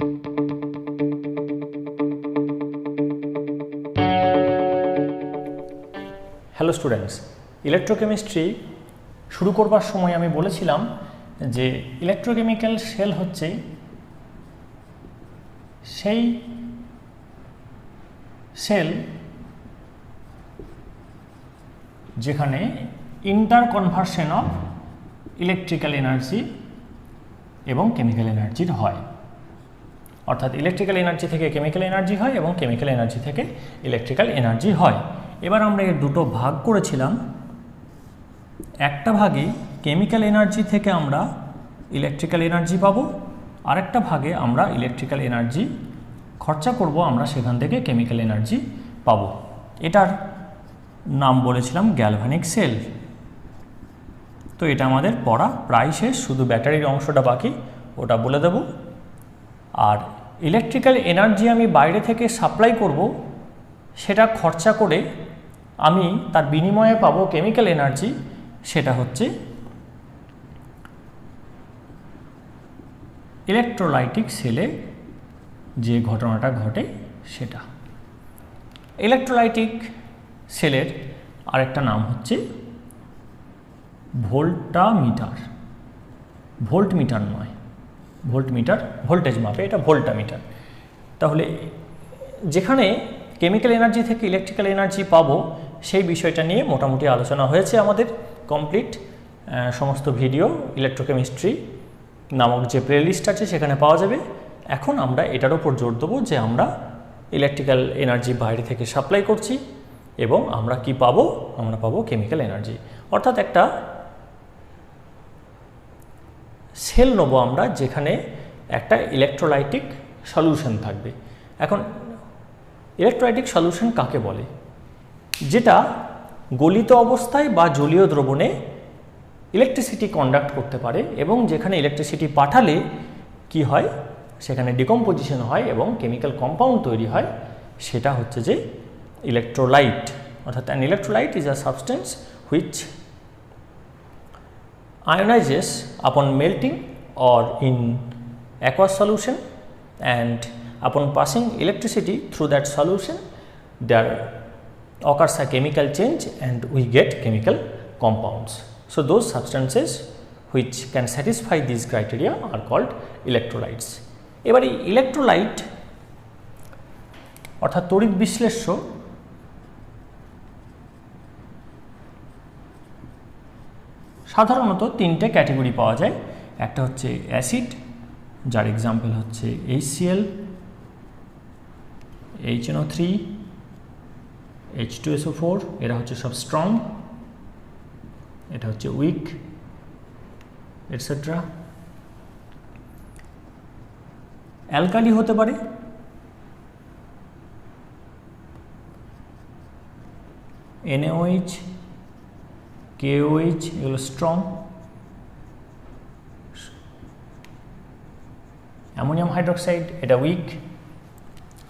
Hello students, electrochemistry শুরু করবার সময় আমি বলেছিলাম যে ইলেকট্রোকেমিক্যাল সেল হচ্ছে সেই সেল যেখানে ইন্টারকনভার্সন অফ ইলেকট্রিক্যাল এনার্জি এবং কেমিক্যাল এনার্জির হয়, অর্থাৎ ইলেকট্রিক্যাল এনার্জি থেকে কেমিক্যাল এনার্জি হয় এবং কেমিক্যাল এনার্জি থেকে ইলেকট্রিক্যাল এনার্জি হয়। এবার আমরা এর দুটো ভাগ করেছিলাম। একটা ভাগে কেমিক্যাল এনার্জি থেকে আমরা ইলেকট্রিক্যাল এনার্জি পাবো, আরেকটা ভাগে আমরা ইলেকট্রিক্যাল এনার্জি খরচা করব, আমরা সেখান থেকে কেমিক্যাল এনার্জি পাবো। এটার নাম বলেছিলাম গ্যালভানিক সেল। তো এটা আমাদের পড়া প্রায় শেষ, শুধু ব্যাটারির অংশটা বাকি, ওটা বলে দেব। আর ইলেকট্রিক্যাল এনার্জি আমি বাইরে থেকে সাপ্লাই করব, সেটা খরচা করে আমি তার বিনিময়ে পাবো কেমিক্যাল এনার্জি, সেটা হচ্ছে ইলেকট্রোলাইটিক সেলে যে ঘটনাটা ঘটে সেটা। ইলেকট্রোলাইটিক সেলের আরেকটা নাম হচ্ছে ভোল্টামিটার। ভোল্টমিটার নয়, ভোল্টমিটার ভোল্টেজ মাপে, এটা ভোল্টামিটার। তাহলে যেখানে কেমিক্যাল এনার্জি থেকে ইলেকট্রিক্যাল এনার্জি পাবো, সেই বিষয়টা নিয়ে মোটামুটি আলোচনা হয়েছে আমাদের কমপ্লিট। সমস্ত ভিডিও ইলেকট্রোকেমিস্ট্রি নামক যে প্লেলিস্ট আছে সেখানে পাওয়া যাবে। এখন আমরা এটার উপর জোর দেবো যে আমরা ইলেকট্রিক্যাল এনার্জি বাইরে থেকে সাপ্লাই করছি এবং আমরা কি পাবো? আমরা পাবো কেমিক্যাল এনার্জি। অর্থাৎ একটা সেল নেবো আমরা যেখানে একটা ইলেকট্রোলাইটিক সলিউশন থাকবে। এখন ইলেকট্রোলাইটিক সলিউশন কাকে বলে? যেটা গলিত অবস্থায় বা জলীয় দ্রবণে ইলেকট্রিসিটি কন্ডাক্ট করতে পারে এবং যেখানে ইলেকট্রিসিটি পাঠালে কি হয়, সেখানে ডিকম্পোজিশন হয় এবং কেমিক্যাল কম্পাউন্ড তৈরি হয়, সেটা হচ্ছে যে ইলেকট্রোলাইট। অর্থাৎ an electrolyte is a substance which ionizes upon melting or in aqueous solution, and upon passing electricity through that solution there occurs a chemical change and we get chemical compounds. So those substances which can satisfy these criteria are called electrolytes. এবারে electrolyte অর্থাৎ তড়িৎ বিশ্লেষ্য সাধারণত তিনটে category পাওয়া যায়। একটা হচ্ছে acid, যার এক্সাম্পল হচ্ছে HCl, HNO3, H2SO4, এরা হচ্ছে সব স্ট্রং, এটা হচ্ছে উইক, এটসেট্রা। অ্যালকালি হতে পারে, NaOH, KOH, এগুলো স্ট্রং। অ্যামোনিয়াম হাইড্রোক্সাইড, এটা উইক।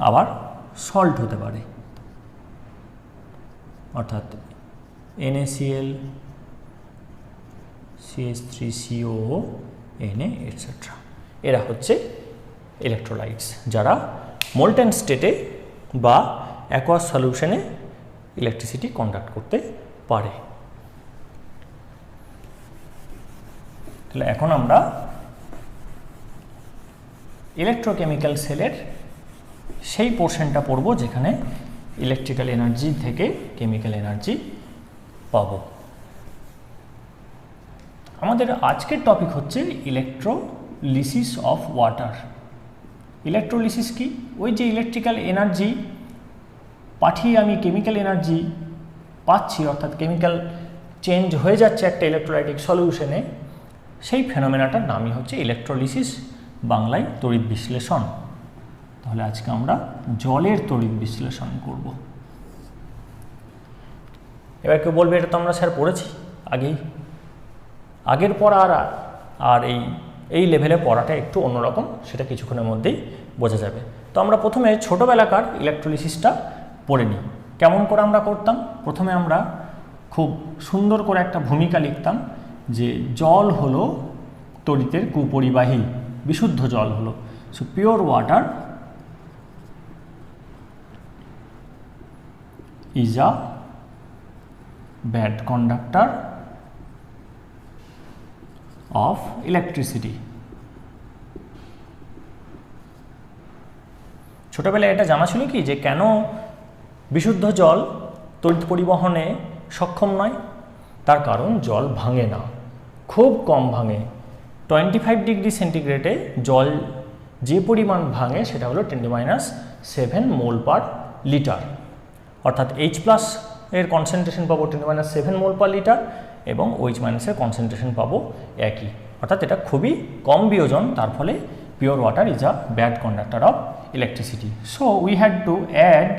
আবার সল্ট হতে পারে, অর্থাৎ NaCl, CH3COO, Na, এটসেট্রা। এরা হচ্ছে ইলেকট্রোলাইটস যারা মোল্টেন স্টেটে বা অ্যাকোয়াস সলিউশনে ইলেকট্রিসিটি কন্ডাক্ট করতে পারে। তাহলে এখন আমরা ইলেকট্রোকেমিক্যাল সেলের সেই পোর্শনটা পড়ব যেখানে ইলেকট্রিক্যাল এনার্জি থেকে কেমিক্যাল এনার্জি পাব। আমাদের আজকের টপিক হচ্ছে ইলেকট্রোলিসিস অফ ওয়াটার। ইলেকট্রোলিসিস কি? ওই যে ইলেকট্রিক্যাল এনার্জি পাঠিয়ে আমি কেমিক্যাল এনার্জি পাচ্ছি, অর্থাৎ কেমিক্যাল চেঞ্জ হয়ে যাচ্ছে একটা ইলেকট্রোলাইটিক সলিউশনে, সেই ফেনোমেনাটার নামই হচ্ছে ইলেকট্রোলিসিস, বাংলায় তড়িৎ বিশ্লেষণ। তাহলে আজকে আমরা জলের তড়িৎ বিশ্লেষণ করব। এবার কেউ বলবে এটা তো আমরা স্যার পড়েছি আগেই। আগের পড়া আর এই লেভেলে পড়াটা একটু অন্যরকম, সেটা কিছুক্ষণের মধ্যেই বোঝা যাবে। তো আমরা প্রথমে ছোটোবেলাকার ইলেকট্রোলিসিসটা পড়ে নিই। কেমন করে আমরা করতাম? প্রথমে আমরা খুব সুন্দর করে একটা ভূমিকা লিখতাম যে জল হলো তড়িতের কুপরিবাহী, বিশুদ্ধ জল হলো। So pure water is a bad conductor of electricity. ছোটবেলায় এটা জানা ছিল কি যে কেন বিশুদ্ধ জল তড়িৎ পরিবহনে সক্ষম নয়? তার কারণ জল ভাঙে না, খুব কম ভাঙে। 25 ডিগ্রি সেন্টিগ্রেডে জল যে পরিমাণ ভাঙে সেটা হলো 10⁻7 মোল পার লিটার, অর্থাৎ H+ এর কনসেন্ট্রেশন পাবো 10⁻7 মোল পার লিটার এবং OH- এর কনসেন্ট্রেশন পাবো একই, অর্থাৎ এটা খুবই কম বিয়োজন। তার ফলে pure water is a bad conductor of electricity. So we had to add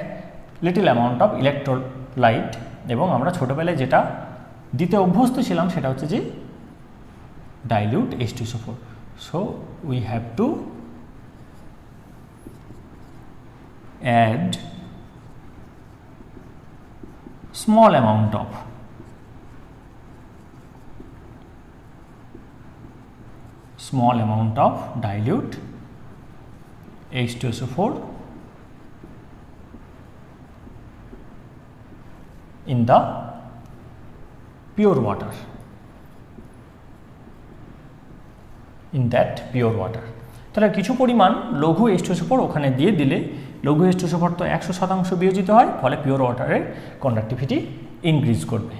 little amount of electrolyte, এবং আমরা ছোটোবেলায় যেটা দিতে অভ্যস্ত ছিলাম সেটা হচ্ছে যে dilute H2SO4. So we have to add small amount of dilute H2SO4 in the pure water, in that pure water. তাহলে কিছু পরিমাণ লঘু H2SO4 ওখানে দিয়ে দিলে লঘু H2SO4 তো 100% বিয়োজিত হয়, ফলে পিওর ওয়াটারের কন্ডাক্টিভিটি ইনক্রিজ করবে।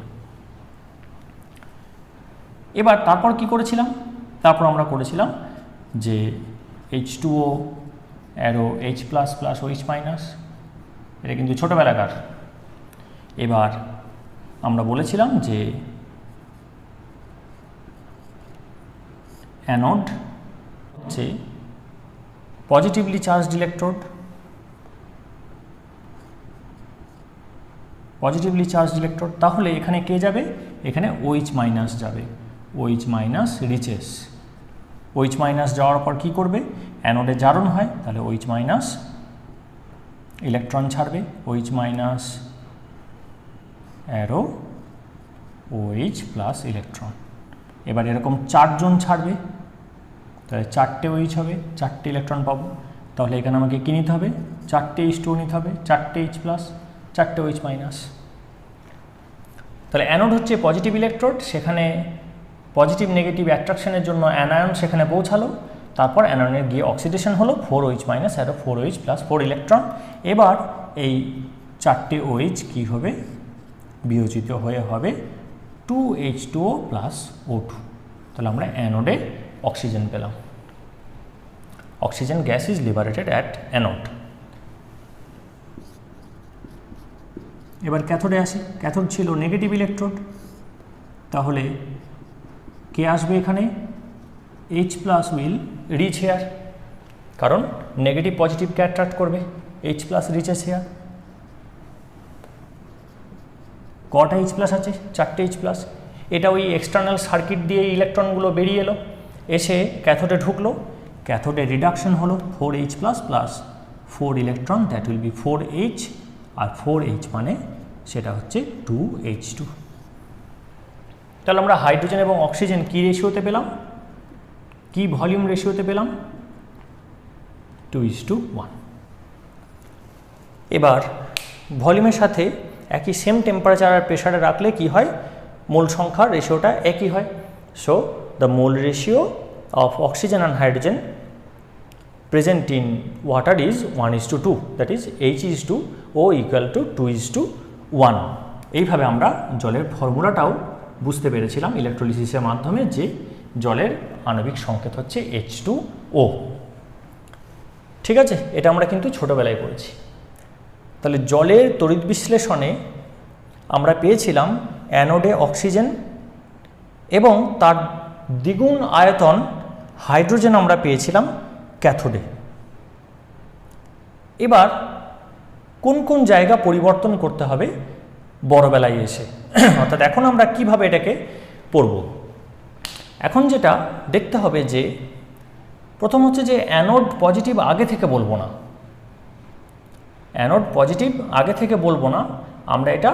এবার তারপর কি করেছিলাম? তারপর আমরা করেছিলাম যে H2O অ্যারো H++ OH-, এটা কিন্তু ছোটোবেলাকার। এবার আমরা বলেছিলাম যে অ্যানোড হচ্ছে পজিটিভলি চার্জড ইলেকট্রোড, তাহলে এখানে কে যাবে? এখানে OH- যাবে, OH- রিচেস। OH- যাওয়ার পর কি করবে? অ্যানোডে জারণ হয়, তাহলে OH- ইলেকট্রন ছাড়বে, OH- অ্যারো OH+ ইলেকট্রন। এবার এরকম 4 জন ছাড়বে, তাহলে 4টে OH হবে, 4টে ইলেকট্রন পাবো। তাহলে এখানে আমাকে কী নিতে হবে? 4টে H2O নিতে হবে, 4টে H+, 4টে OH-। তাহলে অ্যানোড হচ্ছে পজিটিভ ইলেকট্রোড, সেখানে পজিটিভ নেগেটিভ অ্যাট্রাকশনের জন্য অ্যানায়ন সেখানে পৌঁছালো, তারপর অ্যানায়নের গিয়ে অক্সিডেশন হলো, 4OH- অ্যারো 4OH+ 4 ইলেকট্রন। এবার এই 4টে OH কী হবে? বিয়োজিত হয়ে হবে 2H2O + O2। তাহলে আমরা অ্যানোডে অক্সিজেন পেলাম। Oxygen gas is liberated at anode. এবার ক্যাথোডে আসি। ক্যাথোড ছিল নেগেটিভ ইলেকট্রোড, তাহলে কে আসবে এখানে? H+ উইল রিচ হেয়ার, কারণ নেগেটিভ পজিটিভকে অ্যাট্রাক্ট করবে, H+ রিচেস হেয়ার। কটা H+ আছে? 4টে H+। এটা ওই এক্সটার্নাল সার্কিট দিয়ে ইলেকট্রনগুলো বেরিয়ে এলো, এসে ক্যাথোডে ঢুকলো, ক্যাথোডে রিডাকশন হলো 4H+ + 4 electron, that will be 4H, আর 4H মানে সেটা হচ্ছে 2H2। তাহলে আমরা হাইড্রোজেন এবং অক্সিজেন কী রেশিওতে পেলাম? কি ভলিউম রেশিওতে পেলাম? 2:1। এবার ভলিউমের সাথে একই সেম টেম্পারেচার আর প্রেশারে রাখলে কি হয়? মোল সংখ্যার রেশিওটা একই হয়। So the mole ratio of oxygen and hydrogen present in water is 1:2, that is H/O = 2:1। এইভাবে আমরা জলের ফর্মুলাটাও বুঝতে পেরেছিলাম ইলেকট্রোলিসিসের মাধ্যমে, যে জলের আণবিক সংকেত হচ্ছে H2O। ঠিক আছে, এটা আমরা কিন্তু ছোটোবেলায় পড়েছি। তাহলে জলের তড়িৎ বিশ্লেষণে আমরা পেয়েছিলাম অ্যানোডে অক্সিজেন এবং তার দ্বিগুণ আয়তন হাইড্রোজেন আমরা পেয়েছিলাম ক্যাথোডে। এবার কোন কোন জায়গা পরিবর্তন করতে হবে বড়বেলায় এসে, অর্থাৎ এখন আমরা কিভাবে এটাকে পড়ব? এখন যেটা দেখতে হবে যে প্রথম হচ্ছে যে অ্যানোড পজিটিভ আগে থেকে বলবো না, অ্যানোড পজিটিভ আগে থেকে বলবো না, আমরা এটা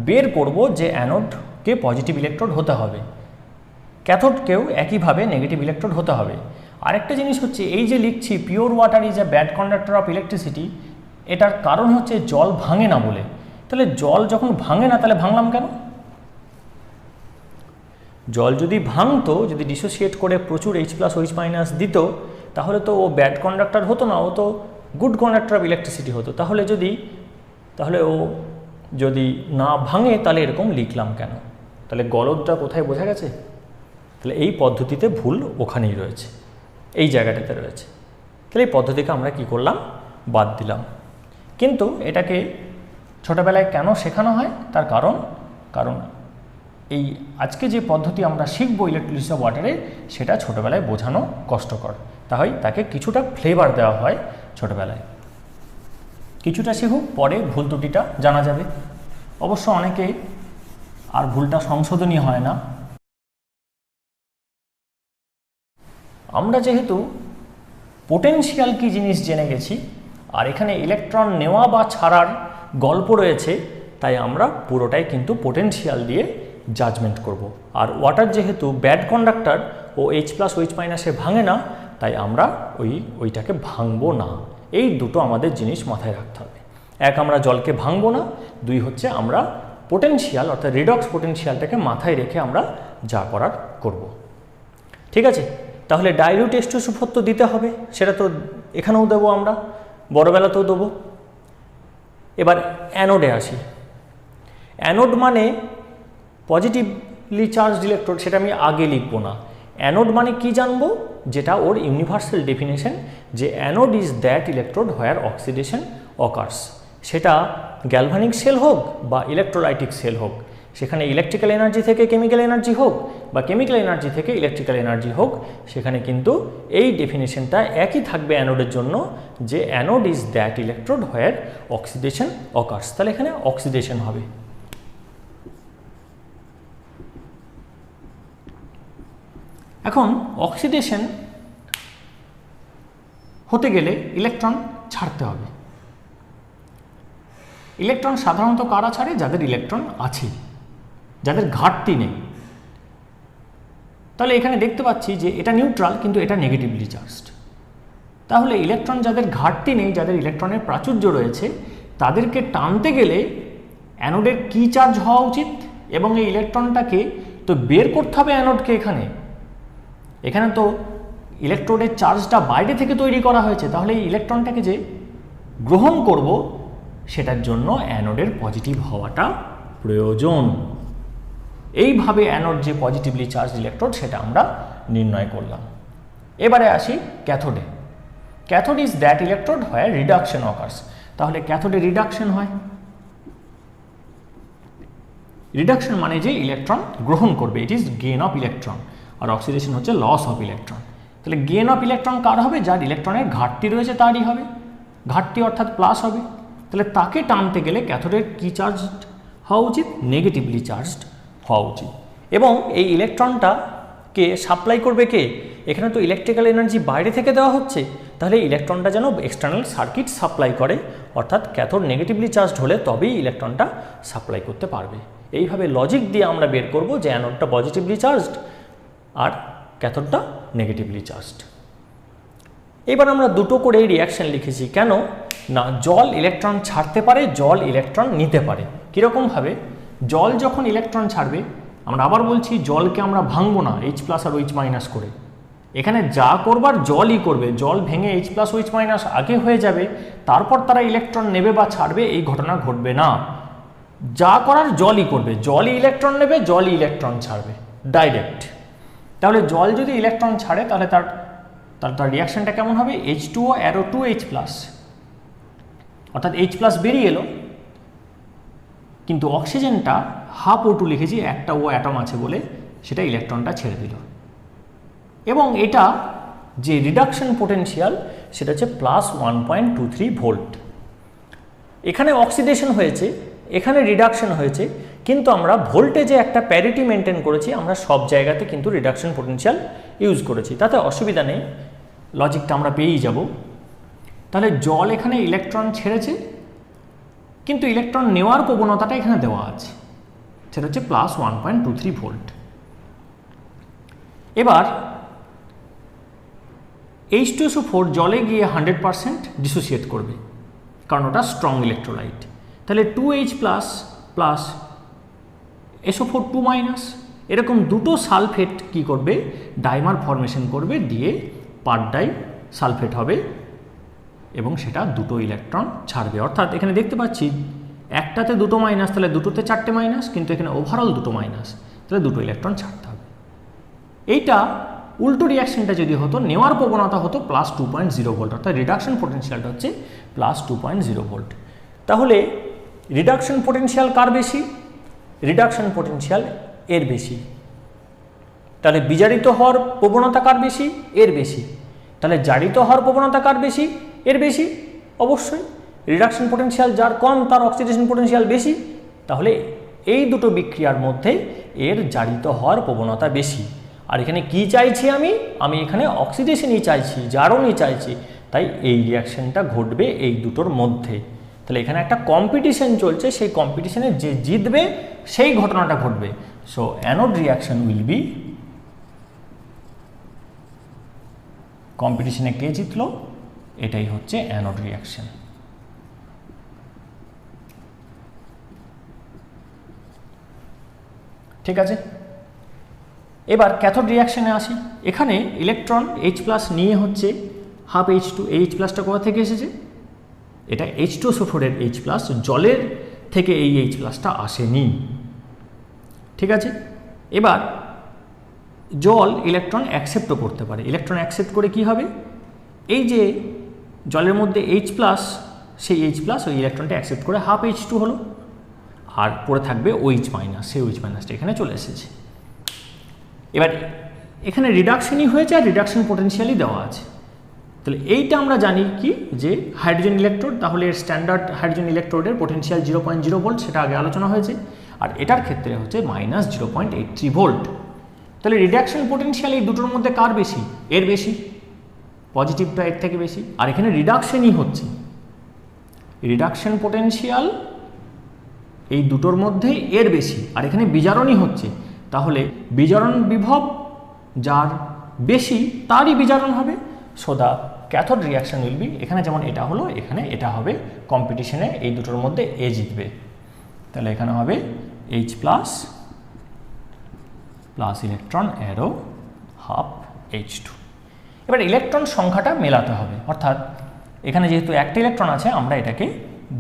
বের করব যে অ্যানোডকে পজিটিভ ইলেকট্রোড হতে হবে, ক্যাথোডকেও একইভাবে নেগেটিভ ইলেকট্রোড হতে হবে। আরেকটা জিনিস হচ্ছে এই যে লিখছি pure water is a bad conductor of electricity, এটার কারণ হচ্ছে জল ভাঙে না বলে। তাহলে জল যখন ভাঙে না তাহলে ভাঙলাম কেন? জল যদি ভাঙতো, যদি ডিসোসিয়েট করে প্রচুর H+OH- দিত, তাহলে তো ও ব্যাড কন্ডাক্টর হতো না, ও তো গুড কন্ডাক্টর অফ ইলেকট্রিসিটি হতো। তাহলে ও যদি না ভাঙে তাহলে এরকম লিখলাম কেন? তাহলে গলদটা কোথায় বোঝা গেছে? তাহলে এই পদ্ধতিতে ভুল ওখানেই রয়েছে, এই জায়গাটাতে রয়েছে। তাহলে এই পদ্ধতিকে আমরা কি করলাম? বাদ দিলাম। কিন্তু এটাকে ছোটোবেলায় কেন শেখানো হয়? তার কারণ এই আজকে যে পদ্ধতি আমরা শিখব ইলেকট্রোলিসিস অফ ওয়াটারে, সেটা ছোটোবেলায় বোঝানো কষ্টকর, তাই তাকে কিছুটা ফ্লেভার দেওয়া হয় ছোটোবেলায়। কিছুটা শিখুক, পরে ভুল ত্রুটিটা জানা যাবে। অবশ্য অনেকে আর ভুলটা সংশোধনই হয় না। আমরা যেহেতু পোটেনশিয়াল কি জিনিস জেনে গেছি, আর এখানে ইলেকট্রন নেওয়া বা ছাড়ার গল্প রয়েছে, তাই আমরা পুরোটাই কিন্তু পোটেনশিয়াল দিয়ে জাজমেন্ট করব। আর ওয়াটার যেহেতু ব্যাড কন্ডাক্টর ও H+OH- ভাঙে না, তাই আমরা ওইটাকে ভাঙবো না। এই দুটো আমাদের জিনিস মাথায় রাখতে হবে। এক, আমরা জলকে ভাঙবো না। দুই হচ্ছে আমরা পোটেনশিয়াল অর্থাৎ রিডক্স পোটেনশিয়ালটাকে মাথায় রেখে আমরা যা করার করব। ঠিক আছে? তাহলে ডাইলিউট H2SO4 তো দিতে হবে, সেটা তো এখানেও দেবো, আমরা বড়বেলাতেও দেবো। এবার অ্যানোডে আসি। অ্যানোড মানে পজিটিভলি চার্জড ইলেকট্রোড, সেটা আমি আগে লিখবো না। অ্যানোড মানে কি জানবো? যেটা ওর ইউনিভার্সাল ডেফিনেশন, যে anode is that electrode where oxidation occurs. সেটা গ্যালভানিক সেল হোক বা ইলেকট্রোলাইটিক সেল হোক, সেখানে ইলেকট্রিক্যাল এনার্জি থেকে কেমিক্যাল এনার্জি হোক বা কেমিক্যাল এনার্জি থেকে ইলেকট্রিক্যাল এনার্জি হোক, সেখানে কিন্তু এই ডেফিনেশনটা একই থাকবে অ্যানোডের জন্য, যে anode is that electrode where oxidation occurs. তাহলে এখানে অক্সিডেশন হবে। এখন অক্সিডেশন হতে গেলে ইলেকট্রন ছাড়তে হবে। ইলেকট্রন সাধারণত কারা ছাড়ে? যাদের ইলেকট্রন আছে, যাদের ঘাটতি নেই। তাহলে এখানে দেখতে পাচ্ছি যে এটা নিউট্রাল, কিন্তু এটা নেগেটিভলি চার্জড। তাহলে ইলেকট্রন যাদের ঘাটতি নেই, যাদের ইলেকট্রনের প্রাচুর্য রয়েছে, তাদেরকে টানতে গেলে অ্যানোডের কি চার্জ হওয়া উচিত? এবং এই ইলেকট্রনটাকে তো বের করতে হবে অ্যানোডকে। এখানে তো ইলেকট্রোডের চার্জটা বাইরে থেকে তৈরি করা হয়েছে, তাহলে এই ইলেকট্রনটাকে যে গ্রহণ করব, সেটার জন্য অ্যানোডের পজিটিভ হওয়াটা প্রয়োজন। এইভাবে অ্যানোড যে পজিটিভলি চার্জড ইলেকট্রোড, সেটা আমরা নির্ণয় করলাম। এবারে আসি ক্যাথোডে। Cathode is that electrode where reduction occurs. তাহলে ক্যাথোডে রিডাকশন হয়। রিডাকশন মানে যে ইলেকট্রন গ্রহণ করবে, it is gain of electron, আর অক্সিডেশন হচ্ছে লস অফ ইলেকট্রন। তাহলে গেইন অফ ইলেকট্রন কার হবে? যার ইলেকট্রনের ঘাটতি রয়েছে তারই হবে। ঘাটতি অর্থাৎ প্লাস হবে। তাহলে তাকে টানতে গেলে ক্যাথোডের কি চার্জ হওয়া উচিত? নেগেটিভলি চার্জড হওয়া উচিত। এবং এই ইলেকট্রনটাকে সাপ্লাই করবে কে? এখানে তো ইলেকট্রিক্যাল এনার্জি বাইরে থেকে দেওয়া হচ্ছে, তাহলে ইলেকট্রনটা যেন এক্সটার্নাল সার্কিট সাপ্লাই করে, অর্থাৎ ক্যাথোড নেগেটিভলি চার্জড হলে তবেই ইলেকট্রনটা সাপ্লাই করতে পারবে। এইভাবে লজিক দিয়ে আমরা বের করব যে অ্যানোডটা পজিটিভলি চার্জড আর ক্যাথোডটা নেগেটিভলি চার্জড। এবার আমরা দুটো করে রিয়াকশন লিখেছি। কেন না? জল ইলেকট্রন ছাড়তে পারে, জল ইলেকট্রন নিতে পারে। কীরকমভাবে? জল যখন ইলেকট্রন ছাড়বে, আমরা আবার বলছি জলকে আমরা ভাঙবো না H+ আর OH- করে। এখানে যা করবার জলই করবে। জল ভেঙে H+OH- আগে হয়ে যাবে, তারপর তারা ইলেকট্রন নেবে বা ছাড়বে, এই ঘটনা ঘটবে না। যা করার জলই করবে, জলই ইলেকট্রন নেবে, জলই ইলেকট্রন ছাড়বে ডাইরেক্ট। তাহলে জল যদি ইলেকট্রন ছাড়ে, তাহলে তার রিয়াকশনটা কেমন হবে? H2O অ্যারো টু H+, অর্থাৎ H+ বেরিয়ে এলো, কিন্তু অক্সিজেনটা হাফ O2 লিখেছি, একটা ও অ্যাটম আছে বলে, সেটা ইলেকট্রনটা ছেড়ে দিল। এবং এটা যে রিডাকশন পোটেনশিয়াল, সেটা হচ্ছে +1.23 ভোল্ট। এখানে অক্সিডেশন হয়েছে, এখানে রিডাকশন হয়েছে, কিন্তু আমরা ভোল্টেজে একটা প্যারিটি মেনটেন করেছি। আমরা সব জায়গাতে কিন্তু রিডাকশন পোটেনশিয়াল ইউজ করেছি, তাতে অসুবিধা নেই, লজিকটা আমরা পেয়েই যাব। তাহলে জল এখানে ইলেকট্রন ছেড়েছে, কিন্তু ইলেকট্রন নেওয়ার প্রবণতাটা এখানে দেওয়া আছে, সেটা হচ্ছে +1.23 ভোল্ট। এবার H2SO4 জলে গিয়ে 100% ডিসোসিয়েট করবে, কারণ ওটা স্ট্রং ইলেকট্রোলাইট। তাহলে 2H প্লাস SO4 2-, এরকম দুটো সালফেট কি করবে, ডাইমার ফরমেশন করবে, দিয়ে পার ডাই সালফেট হবে এবং সেটা দুটো ইলেকট্রন ছাড়বে। অর্থাৎ এখানে দেখতে পাচ্ছি একটাতে দুটো মাইনাস, তাহলে দুটোতে 4টে মাইনাস, কিন্তু এখানে ওভারঅল দুটো মাইনাস, তাহলে দুটো ইলেকট্রন ছাড়তে হবে। এইটা উল্টো রিয়াকশনটা যদি হতো, নেওয়ার প্রবণতা হতো +2.0 ভোল্ট, অর্থাৎ রিডাকশন পোটেনশিয়ালটা হচ্ছে +2.0 ভোল্ট। তাহলে রিডাকশন পোটেনশিয়াল কার বেশি? রিডাকশন পোটেনশিয়াল এর বেশি। তাহলে বিজারিত হওয়ার প্রবণতা কার বেশি? এর বেশি। তাহলে জারিত হওয়ার প্রবণতা কার বেশি? এর বেশি। অবশ্যই রিডাকশন পোটেনশিয়াল যার কম তার অক্সিডেশন পোটেনশিয়াল বেশি। তাহলে এই দুটো বিক্রিয়ার মধ্যে এর জারিত হওয়ার প্রবণতা বেশি। আর এখানে কি চাইছি আমি এখানে অক্সিডেশনই চাইছি, জারণই চাইছি, তাই এই রিয়াকশনটা ঘটবে এই দুটোর মধ্যে। তাহলে এখানে একটা কম্পিটিশন চলছে, সেই কম্পিটিশনে যে জিতবে সেই ঘটনাটা ঘটবে। So anode reaction will be, কম্পিটিশনে কে জিতলো, এটাই হচ্ছে অ্যানোড রিয়াকশন। ঠিক আছে, এবার ক্যাথোড রিয়াকশনে আসি। এখানে ইলেকট্রন H+ নিয়ে হচ্ছে হাফ H2। এই H+টা কোথা থেকে এসেছে? এটা H2SO4 এর H+, জলের থেকে এই H+টা আসেনি। ঠিক আছে, এবার জল ইলেকট্রন অ্যাকসেপ্টও করতে পারে। ইলেকট্রন অ্যাকসেপ্ট করে কি হবে, এই যে জলের মধ্যে H+, সেই H+ ওই ইলেকট্রনটা অ্যাকসেপ্ট করে হাফ H2 হলো, আর পড়ে থাকবে OH-, সেই OH- এখানে চলে এসেছে। এবার এখানে রিডাকশনই হয়েছে আর রিডাকশন পোটেনশিয়ালই দেওয়া আছে। তাহলে এইটা আমরা জানি কি, যে হাইড্রোজেন ইলেকট্রোড, তাহলে স্ট্যান্ডার্ড হাইড্রোজেন ইলেকট্রোডের পোটেনশিয়াল 0.0 ভোল্ট, সেটা আগে আলোচনা হয়েছে। আর এটার ক্ষেত্রে হচ্ছে -0.83 ভোল্ট। তাহলে রিডাকশন পোটেনশিয়াল এই দুটোর মধ্যে কার বেশি? এর বেশি, পজিটিভটা এর থেকে বেশি। আর এখানে রিডাকশনই হচ্ছে, রিডাকশন পোটেনশিয়াল এই দুটোর মধ্যে এর বেশি, আর এখানে বিজারণই হচ্ছে। তাহলে বিজারণ বিভব যার বেশি তারই বিজারণ হবে। So the cathode reaction will be, এখানে যেমন এটা হলো, এখানে এটা হবে, কম্পিটিশনে এই দুটোর মধ্যে এ জিতবে। তাহলে এখানে হবে H+ plus electron arrow half H2। এবার ইলেকট্রন সংখ্যাটা মেলাতে হবে, অর্থাৎ এখানে যেহেতু একটা ইলেকট্রন আছে আমরা এটাকে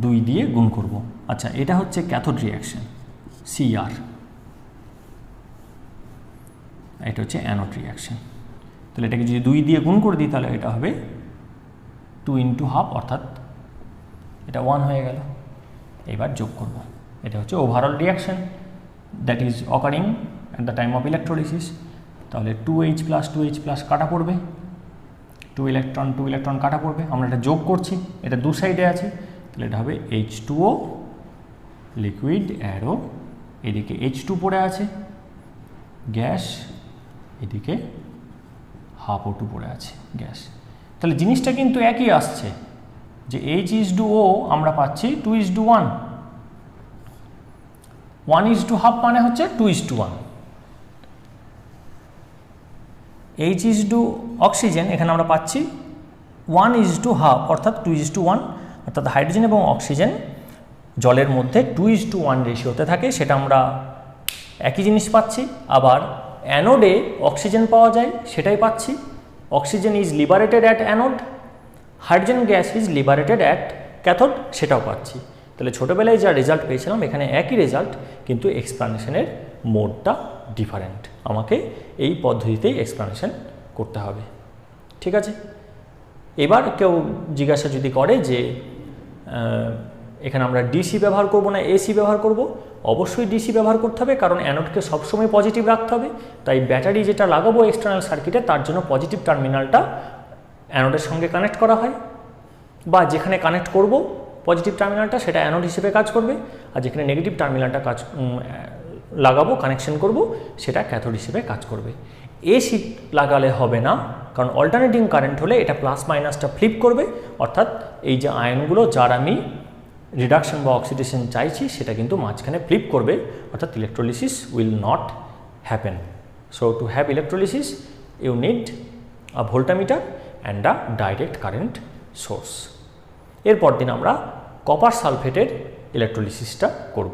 2 দিয়ে গুণ করব। আচ্ছা, এটা হচ্ছে ক্যাথোড রিয়াকশন CR, এটা হচ্ছে অ্যানোড রিয়াকশন। তাহলে এটাকে যদি 2 দিয়ে গুণ করে দিই তাহলে এটা হবে 2 × হাফ, অর্থাৎ এটা 1 হয়ে গেল। এবার যোগ করব, এটা হচ্ছে overall reaction that is occurring at the time of electrolysis. তাহলে 2H+2H+ কাটা পড়বে, 2 ইলেকট্রন কাটা পড়বে। আমরা এটা যোগ করছি, এটা দু সাইডে আছে, তাহলে এটা হবে H2O লিকুইড অ্যারো, এদিকে H2 পড়ে আছে গ্যাস, এদিকে হাফ O2 পড়ে আছে গ্যাস। তাহলে জিনিসটা কিন্তু একই আসছে, যে H/O আমরা পাচ্ছি 2:1, 1:half মানে হচ্ছে 2:1। H/O অক্সিজেন এখানে আমরা পাচ্ছি 1:half, অর্থাৎ 2:1, অর্থাৎ হাইড্রোজেন এবং অক্সিজেন জলের মধ্যে 2:1 রেশিওতে থাকে, সেটা আমরা একই জিনিস পাচ্ছি। আবার অ্যানোডে অক্সিজেন পাওয়া যায়, সেটাই পাচ্ছি। Oxygen is liberated at anode, hydrogen gas is liberated at cathode, সেটাও পাচ্ছি। তাহলে ছোটোবেলায় যা রেজাল্ট পেয়েছিলাম এখানে একই রেজাল্ট, কিন্তু এক্সপ্লানেশনের মোডটা ডিফারেন্ট। আমাকে এই পদ্ধতিতেই এক্সপ্লানেশন করতে হবে। ঠিক আছে, এবার কেউ জিজ্ঞাসা যদি করে যে এখানে আমরা ডিসি ব্যবহার করব না এসি ব্যবহার করব, অবশ্যই ডিসি ব্যবহার করতে হবে, কারণ অ্যানোডকে সবসময় পজিটিভ রাখতে হবে। তাই ব্যাটারি যেটা লাগাবো এক্সটার্নাল সার্কিটে, তার জন্য পজিটিভ টার্মিনালটা অ্যানোডের সঙ্গে কানেক্ট করা হয়, বা যেখানে কানেক্ট করব পজিটিভ টার্মিনালটা সেটা অ্যানোড হিসেবে কাজ করবে, আর যেখানে নেগেটিভ টার্মিনালটা লাগাবো কানেকশন করব সেটা ক্যাথোড হিসেবে কাজ করবে। এসি লাগালে হবে না, কারণ অল্টারনেটিং কারেন্ট হলে এটা প্লাস মাইনাসটা ফ্লিপ করবে, অর্থাৎ এই যে আয়নগুলো যার আমি রিডাকশন বা অক্সিডেশন চাইছি সেটা কিন্তু মাঝখানে ফ্লিপ করবে, অর্থাৎ electrolysis will not happen. So to have electrolysis you need a voltameter, and a direct current source. এরপর দিন আমরা কপার সালফেটের ইলেকট্রোলিসিসটা করব।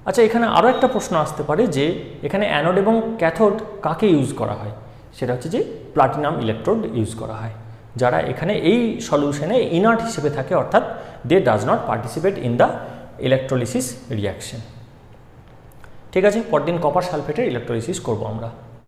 আচ্ছা, এখানে আরও একটা প্রশ্ন আসতে পারে যে এখানে অ্যানোড এবং ক্যাথোড কাকে ইউজ করা হয়, সেটা হচ্ছে যে প্লাটিনাম ইলেকট্রোড ইউজ করা হয়, যারা এখানে এই সলিউশনে ইনার্ট হিসেবে থাকে, অর্থাৎ they does not participate in the electrolysis reaction. ঠিক আছে, পরদিন কপার সালফেটের ইলেকট্রোলিসিস করব আমরা।